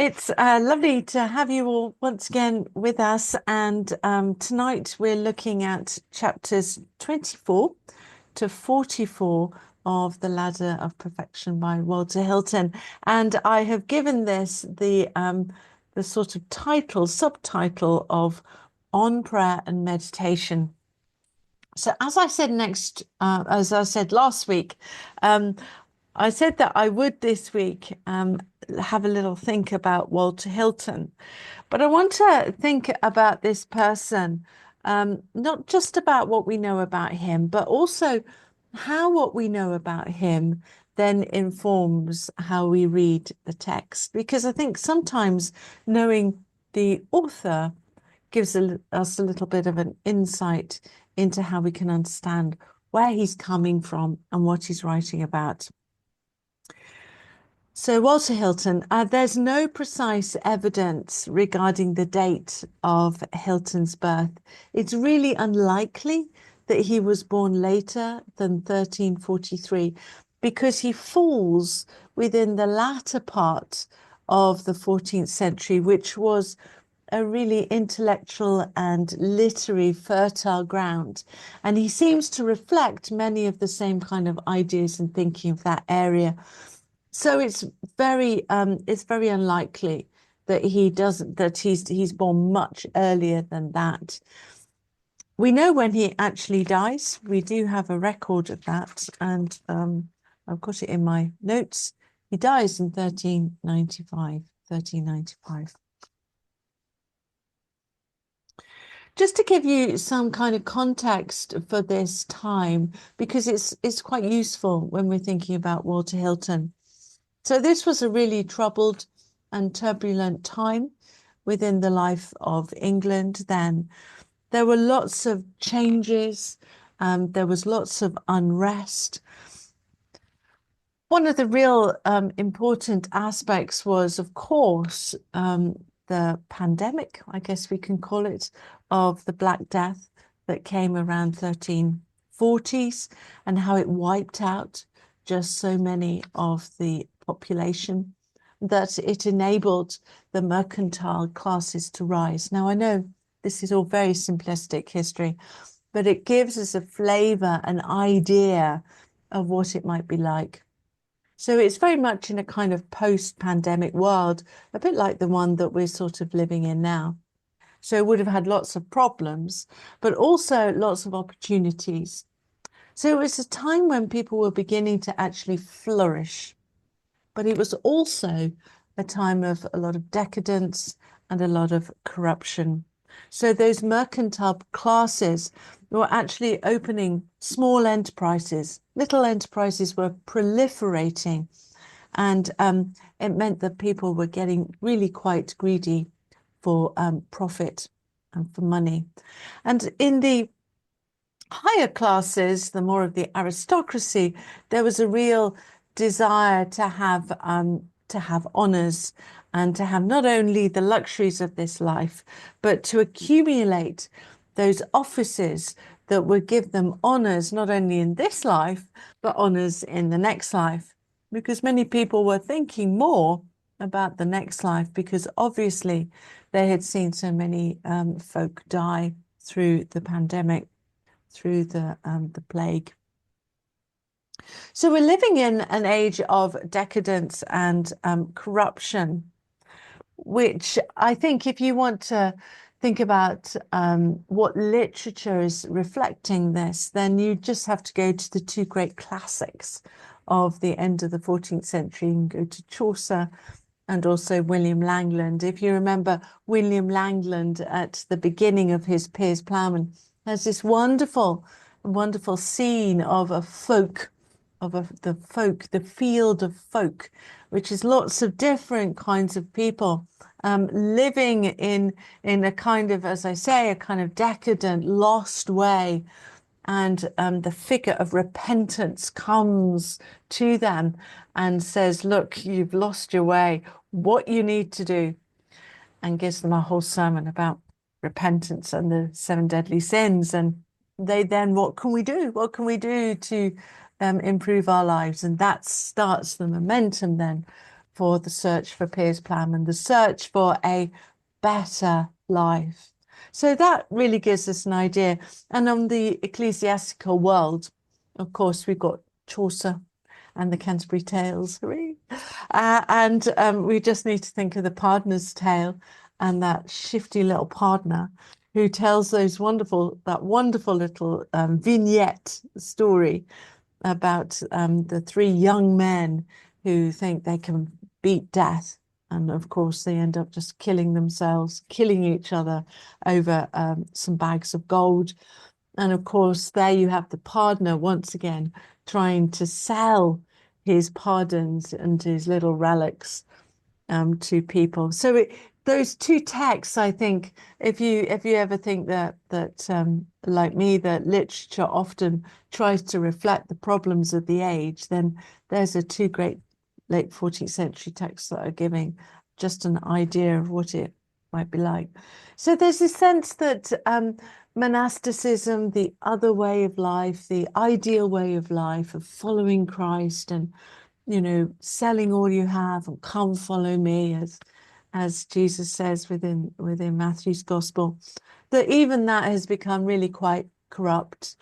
It's lovely to have you all once again with us. And tonight we're looking at chapters 24 to 44 of The Ladder of Perfection by Walter Hilton. And I have given this the sort of subtitle of On Prayer and Meditation. So as I said last week, um, I said that I would this week have a little think about Walter Hilton, but I want to think about this person, not just about what we know about him, but also how what we know about him then informs how we read the text. Because I think sometimes knowing the author gives us a little bit of an insight into how we can understand where he's coming from and what he's writing about. So Walter Hilton, there's no precise evidence regarding the date of Hilton's birth. It's really unlikely that he was born later than 1343 because he falls within the latter part of the 14th century, which was a really intellectual and literary fertile ground. And he seems to reflect many of the same kind of ideas and thinking of that area. So it's very unlikely that he's born much earlier than that. We know when he actually dies. We do have a record of that, and I've got it in my notes. He dies in 1395. Just to give you some kind of context for this time, because it's quite useful when we're thinking about Walter Hilton. So this was a really troubled and turbulent time within the life of England then. There were lots of changes, there was lots of unrest. One of the real important aspects was, of course, the pandemic, I guess we can call it, of the Black Death that came around 1340s and how it wiped out just so many of the population, that it enabled the mercantile classes to rise. Now, I know this is all very simplistic history, but it gives us a flavor, an idea of what it might be like. So it's very much in a kind of post-pandemic world, a bit like the one that we're sort of living in now. So it would have had lots of problems, but also lots of opportunities. So it was a time when people were beginning to actually flourish, but it was also a time of a lot of decadence and a lot of corruption. So those mercantile classes were actually opening small enterprises. Little enterprises were proliferating, and it meant that people were getting really quite greedy for profit and for money. And in the higher classes, the more of the aristocracy, there was a real desire to have honors and to have not only the luxuries of this life, but to accumulate those offices that would give them honors not only in this life, but honors in the next life. Because many people were thinking more about the next life because obviously they had seen so many folk die through the pandemic, through the plague. So we're living in an age of decadence and corruption, which I think if you want to think about what literature is reflecting this, then you just have to go to the two great classics of the end of the 14th century and go to Chaucer and also William Langland. If you remember, William Langland at the beginning of his Piers Plowman has this wonderful scene of a folk, the field of folk, which is lots of different kinds of people living in a kind of, as I say, a kind of decadent, lost way. And the figure of repentance comes to them and says, look, you've lost your way, what you need to do, and gives them a whole sermon about repentance and the 7 deadly sins. And they then, what can we do? What can we do to improve our lives? And that starts the momentum then for the search for Piers Plowman, the search for a better life. So that really gives us an idea. And on the ecclesiastical world, of course, we've got Chaucer and the Canterbury Tales. Hooray! We just need to think of the Pardoner's Tale and that shifty little pardoner who tells that wonderful little vignette story about the three young men who think they can beat death. And of course, they end up just killing themselves, killing each other over some bags of gold. And of course, there you have the pardoner once again trying to sell his pardons and his little relics to people. So those two texts, I think, if you ever think that like me, that literature often tries to reflect the problems of the age, then there's a two great late 14th century texts that are giving just an idea of what it might be like. So there's a sense that monasticism, the other way of life, the ideal way of life of following Christ and, you know, selling all you have and come follow me, as Jesus says within Matthew's gospel, that even that has become really quite corrupt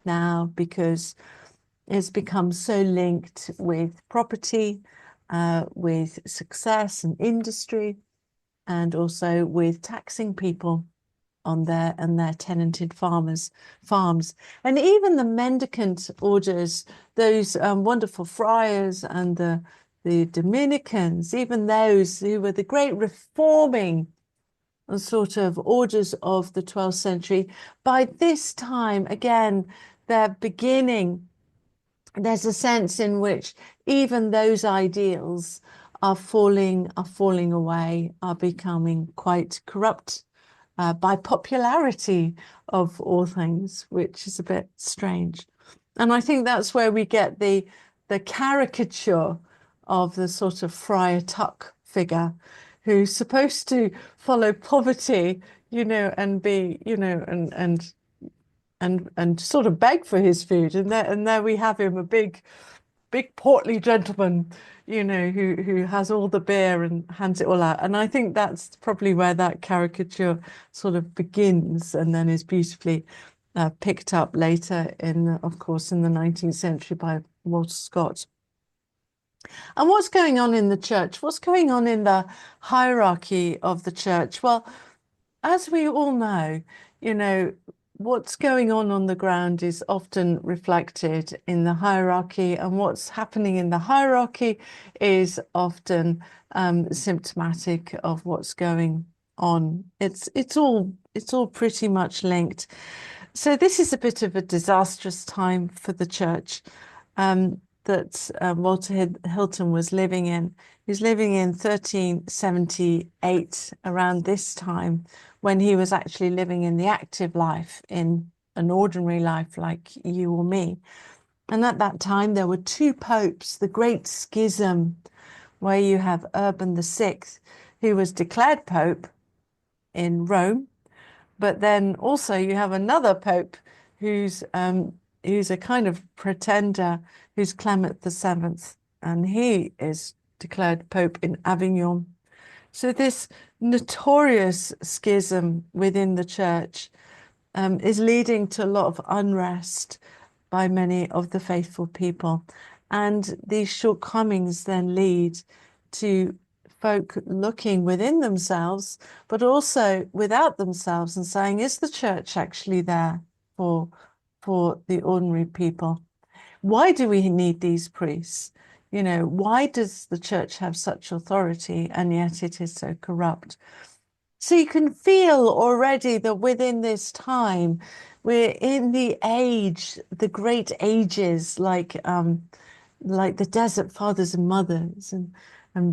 now because it's become so linked with property, with success and industry, and also with taxing people on their tenanted farms. And even the mendicant orders, those wonderful friars and the Dominicans, even those who were the great reforming sort of orders of the 12th century, by this time, again, they're beginning. There's a sense in which even those ideals are falling away, are becoming quite corrupt by popularity of all things, which is a bit strange. And I think that's where we get the caricature of the sort of Friar Tuck figure who's supposed to follow poverty, you know, and be, you know, and sort of beg for his food. And there we have him, a big portly gentleman, you know, who has all the beer and hands it all out. And I think that's probably where that caricature sort of begins and then is beautifully picked up later of course, in the 19th century by Walter Scott. And what's going on in the church? What's going on in the hierarchy of the church? Well, as we all know, you know, what's going on the ground is often reflected in the hierarchy, and what's happening in the hierarchy is often symptomatic of what's going on. It's all pretty much linked. So this is a bit of a disastrous time for the church that Walter Hilton was living in. He was living in 1378, around this time, when he was actually living in the active life, in an ordinary life like you or me. And at that time, there were two popes, the Great Schism, where you have Urban VI, who was declared pope in Rome, but then also you have another pope who's a kind of pretender, who's Clement VII, and he is declared pope in Avignon. So this notorious schism within the church is leading to a lot of unrest by many of the faithful people. And these shortcomings then lead to folk looking within themselves, but also without themselves, and saying, is the church actually there for the ordinary people? Why do we need these priests? You know, why does the church have such authority and yet it is so corrupt? So you can feel already that within this time, we're in the age, the great ages, like the Desert Fathers and Mothers and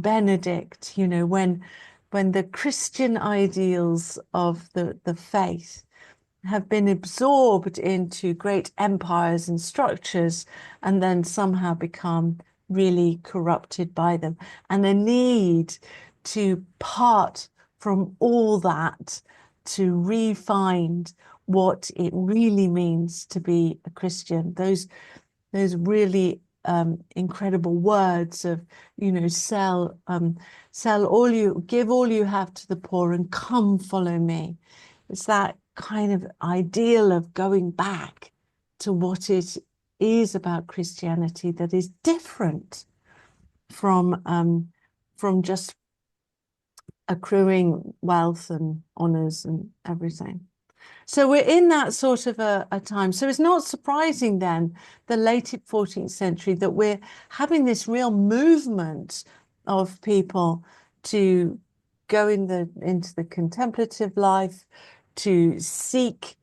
Benedict, you know, when the Christian ideals of the faith have been absorbed into great empires and structures and then somehow become really corrupted by them. And a need to part from all that to re-find what it really means to be a Christian. Those really incredible words of, sell give all you have to the poor and come follow me. It's that kind of ideal of going back to what it is about Christianity that is different from just accruing wealth and honors and everything. So we're in that sort of a time. So it's not surprising then, the late 14th century, that we're having this real movement of people to go into the contemplative life, to seek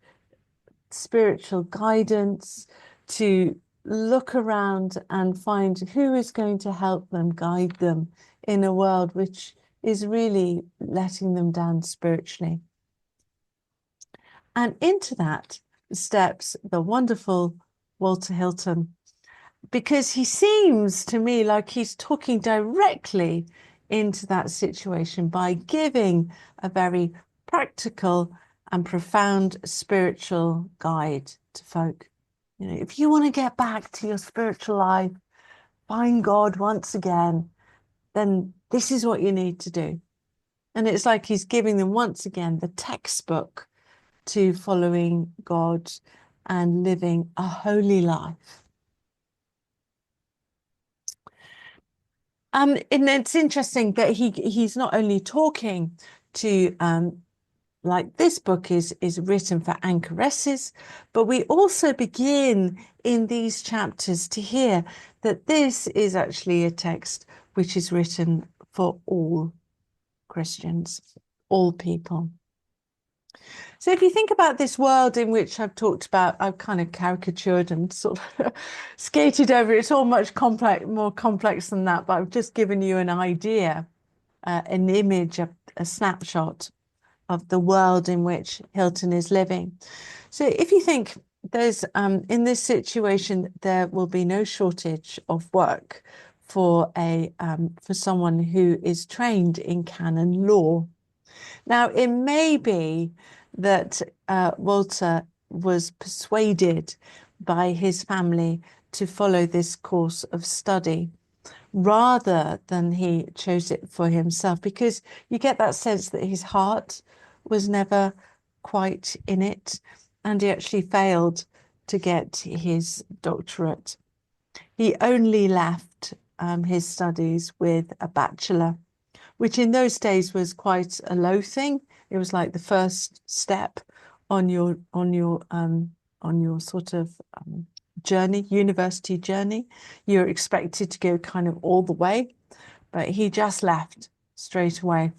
spiritual guidance, to look around and find who is going to help them, guide them in a world which is really letting them down spiritually. And into that steps the wonderful Walter Hilton, because he seems to me like he's talking directly into that situation by giving a very practical and profound spiritual guide to folk. If you want to get back to your spiritual life, find God once again, then this is what you need to do. And it's like he's giving them once again the textbook to following God and living a holy life. And it's interesting that he's not only talking to like this book is written for anchoresses, but we also begin in these chapters to hear that this is actually a text which is written for all Christians, all people. So if you think about this world in which I've talked about, I've kind of caricatured and sort of skated over, it's all much more complex than that, but I've just given you an idea, an image, a snapshot of the world in which Hilton is living. So if you think there's, in this situation, there will be no shortage of work for someone who is trained in canon law. Now, it may be that Walter was persuaded by his family to follow this course of study rather than he chose it for himself, because you get that sense that his heart was never quite in it, and he actually failed to get his doctorate. He only left his studies with a bachelor, which in those days was quite a low thing. It was like the first step on your sort of journey, university journey. You're expected to go kind of all the way, but he just left straight away.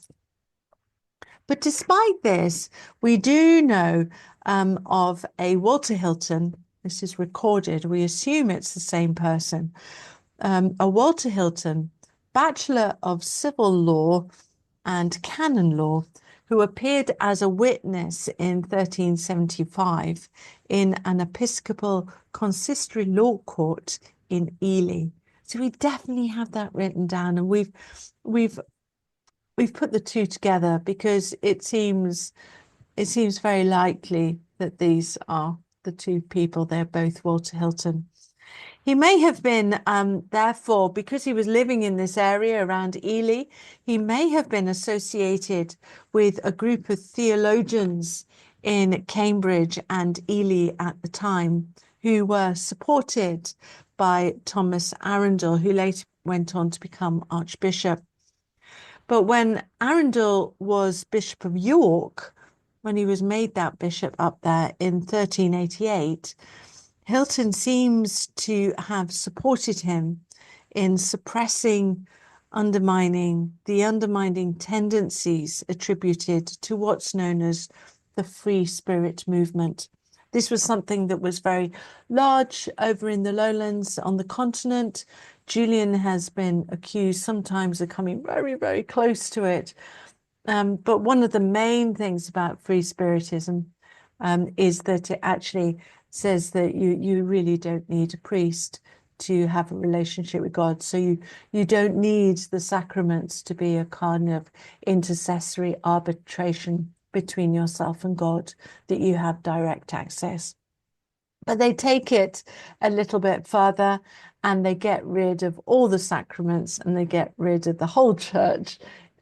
But despite this, we do know of a Walter Hilton. This is recorded. We assume it's the same person. A Walter Hilton, Bachelor of Civil Law and Canon Law, who appeared as a witness in 1375 in an Episcopal consistory law court in Ely. So we definitely have that written down, and we've put the two together because it seems very likely that these are the two people. They're both Walter Hilton. He may have been, therefore, because he was living in this area around Ely, he may have been associated with a group of theologians in Cambridge and Ely at the time who were supported by Thomas Arundel, who later went on to become Archbishop. But when Arundel was Bishop of York, when he was made that bishop up there in 1388, Hilton seems to have supported him in suppressing, undermining tendencies attributed to what's known as the Free Spirit movement. This was something that was very large over in the lowlands on the continent. Julian has been accused sometimes of coming very, very close to it. But one of the main things about Free Spiritism is that it actually says that you really don't need a priest to have a relationship with God. So you don't need the sacraments to be a kind of intercessory arbitration between yourself and God, that you have direct access. But they take it a little bit further and they get rid of all the sacraments and they get rid of the whole church.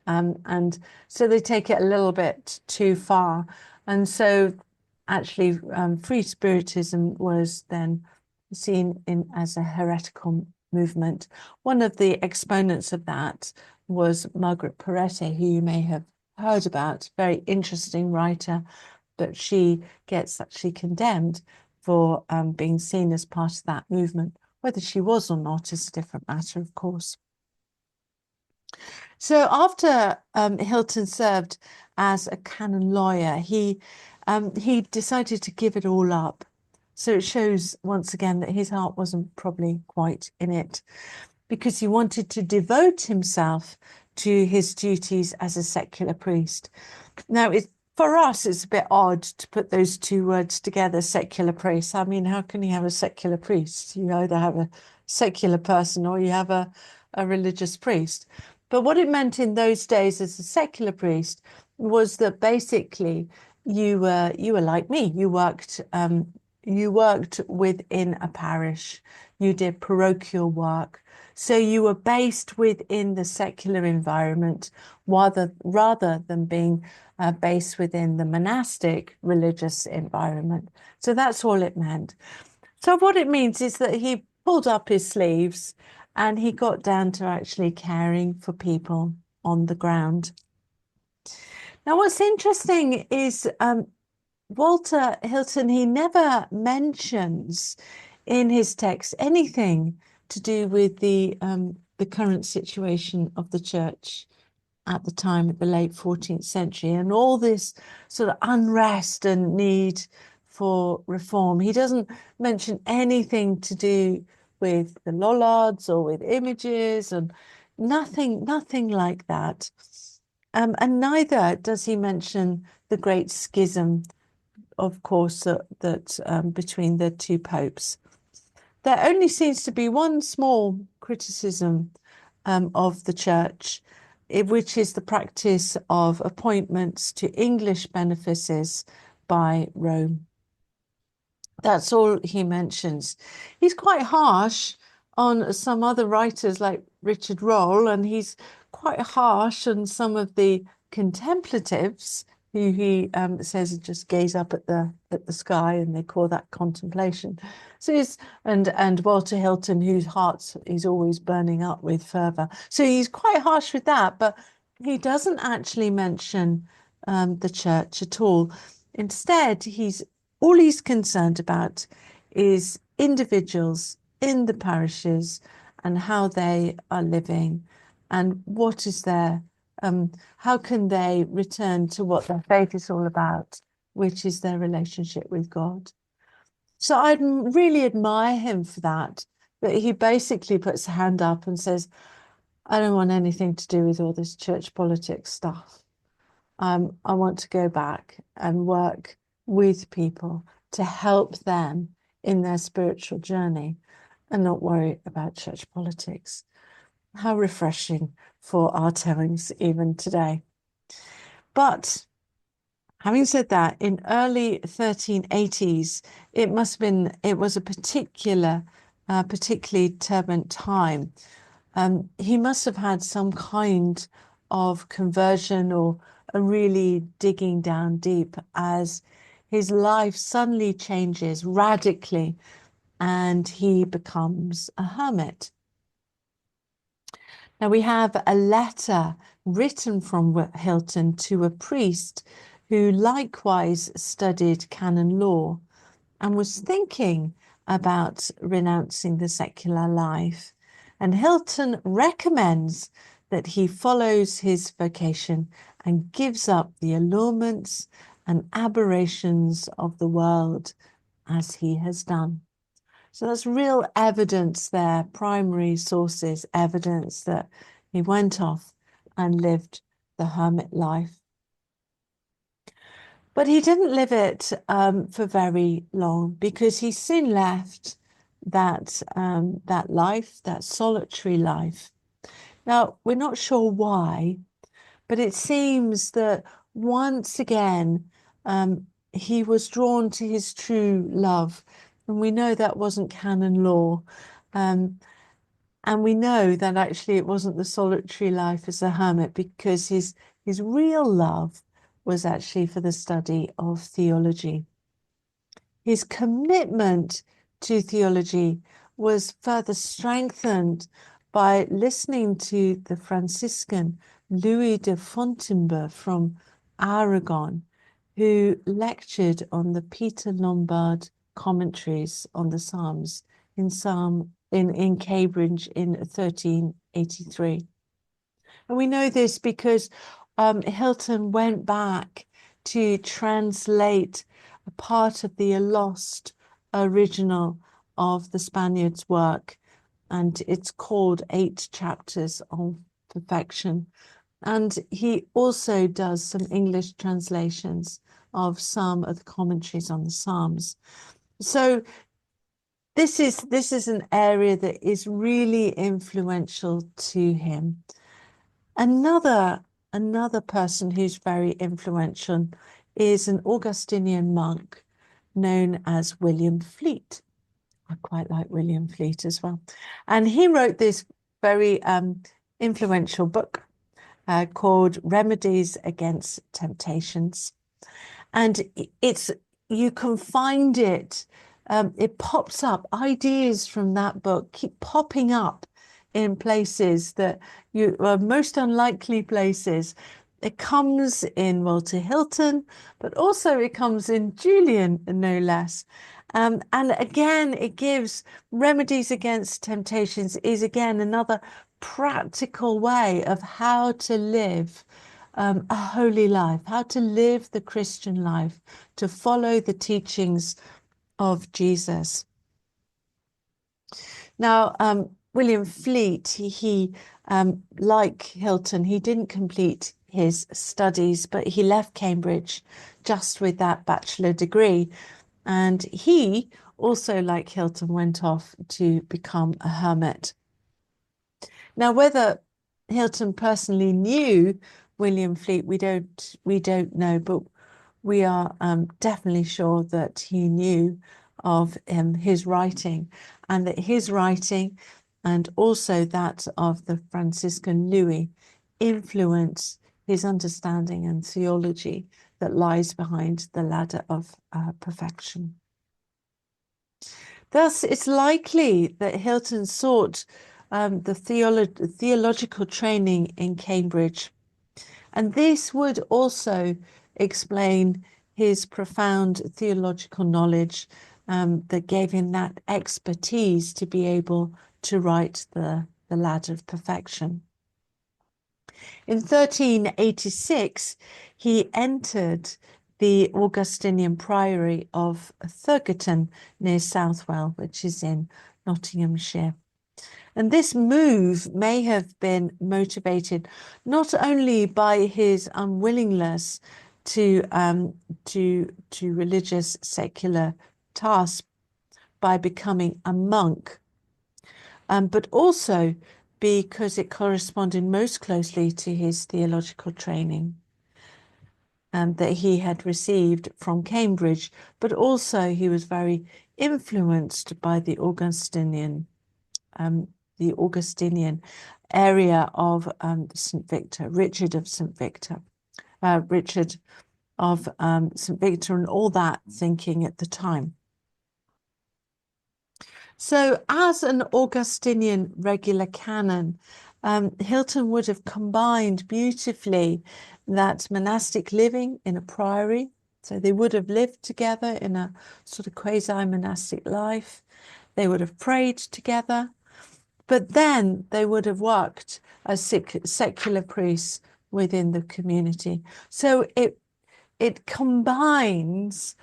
And so they take it a little bit too far. And so actually free spiritism was then seen as a heretical movement. One of the exponents of that was Margaret Peretti, who you may have heard about, very interesting writer, but she gets actually condemned for being seen as part of that movement. Whether she was or not is a different matter, of course. So after Hilton served as a canon lawyer, he decided to give it all up. So it shows once again that his heart wasn't probably quite in it, because he wanted to devote himself to his duties as a secular priest. Now, for us, it's a bit odd to put those two words together, secular priest. I mean, how can you have a secular priest? You either have a secular person or you have a religious priest. But what it meant in those days as a secular priest was that basically you were like me. You worked within a parish. You did parochial work. So you were based within the secular environment rather than being based within the monastic religious environment. So that's all it meant. So what it means is that he pulled up his sleeves and he got down to actually caring for people on the ground. Now, what's interesting is Walter Hilton, he never mentions in his text anything to do with the current situation of the church at the time, at the late 14th century, and all this sort of unrest and need for reform. He doesn't mention anything to do with the Lollards or with images, and nothing like that. And neither does he mention the great schism, of course, that between the two popes. There only seems to be one small criticism of the church, which is the practice of appointments to English benefices by Rome. That's all he mentions. He's quite harsh on some other writers like Richard Rolle, and he's quite harsh on some of the contemplatives who he says just gaze up at the sky, and they call that contemplation. So he's and Walter Hilton, whose heart is always burning up with fervor. So he's quite harsh with that, but he doesn't actually mention the church at all. Instead, all he's concerned about is individuals in the parishes and how they are living and what is their how can they return to what their faith is all about, which is their relationship with God. So I really admire him for that, but he basically puts a hand up and says, I don't want anything to do with all this church politics stuff. I want to go back and work with people to help them in their spiritual journey and not worry about church politics. How refreshing for our times even today. But having said that, in early 1380s, it was a particularly turbulent time. He must have had some kind of conversion or a really digging down deep, as his life suddenly changes radically and he becomes a hermit. Now, we have a letter written from Hilton to a priest who likewise studied canon law and was thinking about renouncing the secular life. And Hilton recommends that he follows his vocation and gives up the allurements and aberrations of the world as he has done. So that's real evidence there, primary sources, evidence that he went off and lived the hermit life. But he didn't live it for very long, because he soon left that life, that solitary life. Now, we're not sure why, but it seems that once again, he was drawn to his true love And we know that wasn't canon law. And we know that actually it wasn't the solitary life as a hermit, because his real love was actually for the study of theology. His commitment to theology was further strengthened by listening to the Franciscan Louis de Fontainebleau from Aragon, who lectured on the Peter Lombard commentaries on the Psalms in Cambridge in 1383. And we know this because Hilton went back to translate a part of the lost original of the Spaniard's work, and it's called 8 Chapters on Perfection. And he also does some English translations of some of the commentaries on the Psalms. So this is an area that is really influential to him. Another person who's very influential is an Augustinian monk known as William Fleet. I quite like William Fleet as well. And he wrote this very influential book called Remedies Against Temptations. And you can find it, it pops up, ideas from that book keep popping up in places that you are most unlikely places. It comes in Walter Hilton, but also it comes in Julian, no less. And again, it gives Remedies Against Temptations is again another practical way of how to live a holy life, how to live the Christian life, to follow the teachings of Jesus. Now, William Fleet, he like Hilton, he didn't complete his studies, but he left Cambridge just with that bachelor degree. And he also, like Hilton, went off to become a hermit. Now, whether Hilton personally knew William Fleet, we don't know, but we are definitely sure that he knew of his writing, and that his writing and also that of the Franciscan Louis influenced his understanding and theology that lies behind the ladder of perfection. Thus, it's likely that Hilton sought the theological training in Cambridge, and this would also explain his profound theological knowledge that gave him that expertise to be able to write the Ladder of Perfection. In 1386, he entered the Augustinian priory of Thurgerton near Southwell, which is in Nottinghamshire. And this move may have been motivated not only by his unwillingness to religious secular tasks by becoming a monk, but also because it corresponded most closely to his theological training that he had received from Cambridge, but also he was very influenced by the Augustinian area of St. Victor, Richard of St. Victor, Richard of St. Victor, and all that thinking at the time. So as an Augustinian regular canon, Hilton would have combined beautifully that monastic living in a priory. So they would have lived together in a sort of quasi-monastic life. They would have prayed together, but then they would have worked as secular priests within the community. So it combines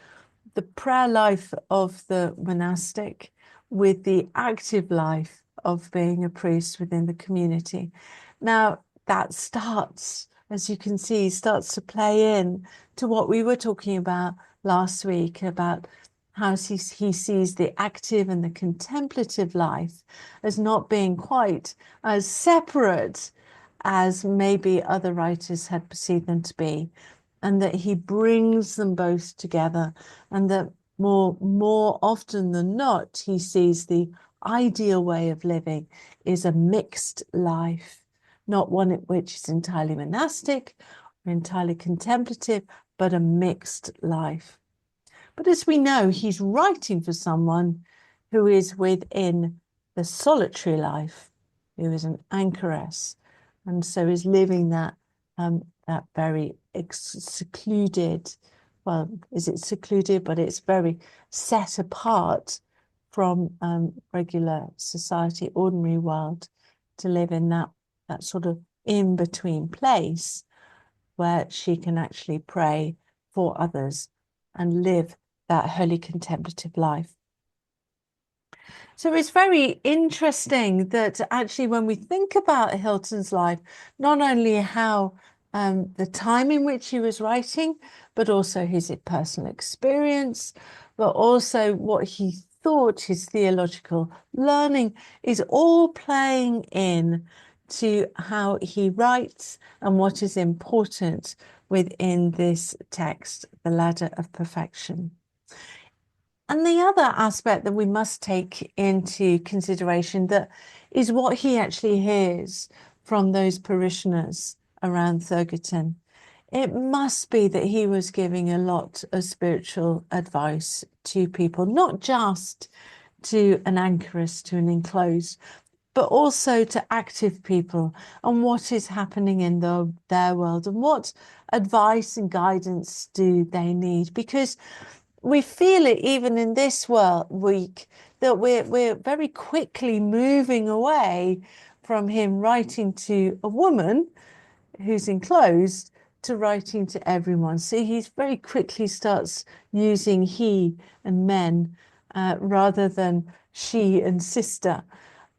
the prayer life of the monastic with the active life of being a priest within the community. Now, that starts, as you can see, starts to play in to what we were talking about last week, about how he sees the active and the contemplative life as not being quite as separate as maybe other writers had perceived them to be, and that he brings them both together, and that more often than not, he sees the ideal way of living is a mixed life, not one which is entirely monastic or entirely contemplative, but a mixed life. But as we know, he's writing for someone who is within the solitary life, who is an anchoress, and so is living that very secluded, well, is it secluded, but it's very set apart from regular society, ordinary world, to live in that sort of in-between place where she can actually pray for others and live that holy contemplative life. So it's very interesting that actually when we think about Hilton's life, not only how the time in which he was writing, but also his personal experience, but also what he thought, his theological learning, is all playing in to how he writes and what is important within this text, the ladder of perfection. And the other aspect that we must take into consideration that is what he actually hears from those parishioners around Thurgerton. It must be that he was giving a lot of spiritual advice to people, not just to an anchoress, to an enclosed, but also to active people and what is happening in their world and what advice and guidance do they need. Because we feel it even in this week that we're very quickly moving away from him writing to a woman who's enclosed to writing to everyone. So he very quickly starts using he and men rather than she and sister,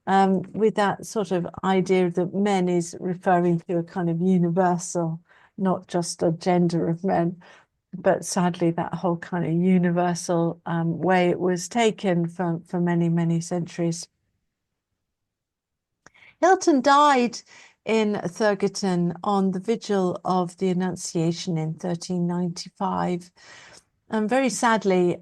with that sort of idea that men is referring to a kind of universal, not just a gender of men. But sadly, that whole kind of universal way it was taken for many, many centuries. Hilton died in Thurgerton on the vigil of the Annunciation in 1395. And very sadly,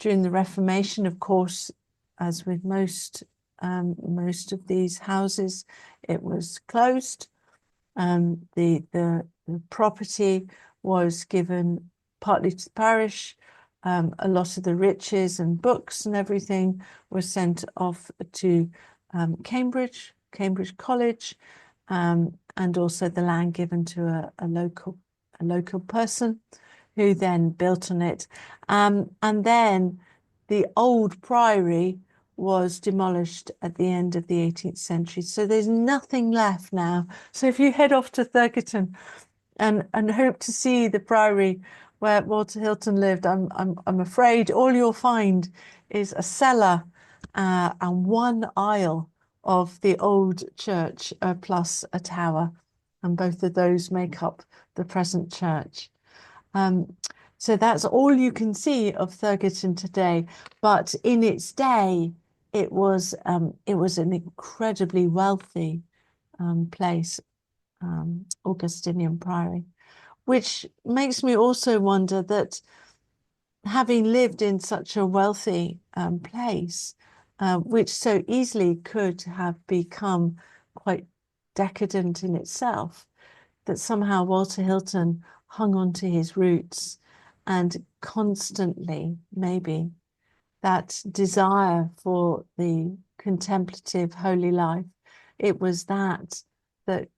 during the Reformation, of course, as with most of these houses, it was closed. The property was given partly to the parish. A lot of the riches and books and everything were sent off to Cambridge College, and also the land given to a local person who then built on it. And then the old priory was demolished at the end of the 18th century. So there's nothing left now. So if you head off to Thurgerton and hope to see the priory where Walter Hilton lived, I'm afraid all you'll find is a cellar and one aisle of the old church plus a tower, and both of those make up the present church. So that's all you can see of Thurgerton today. But in its day, it was an incredibly wealthy place, Augustinian Priory, which makes me also wonder that having lived in such a wealthy place, which so easily could have become quite decadent in itself, that somehow Walter Hilton hung on to his roots and constantly, maybe, that desire for the contemplative holy life, it was that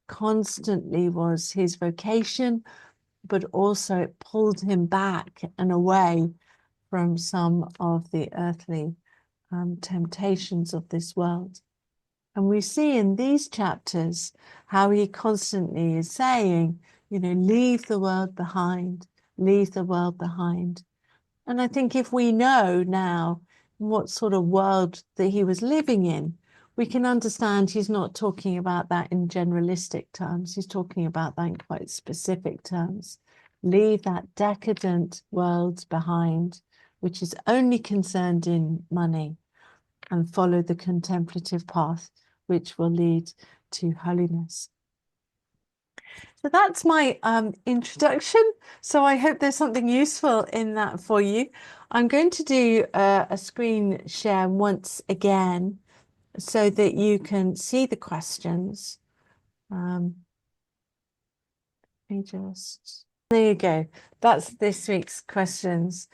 constantly was his vocation, but also it pulled him back and away from some of the earthly temptations of this world. And we see in these chapters how he constantly is saying, leave the world behind, leave the world behind. And I think if we know now what sort of world that he was living in, we can understand he's not talking about that in generalistic terms. He's talking about that in quite specific terms. Leave that decadent world behind, which is only concerned in money, and follow the contemplative path, which will lead to holiness. So that's my introduction. So I hope there's something useful in that for you. I'm going to do a screen share once again so that you can see the questions. Let me just, there you go. That's this week's questions.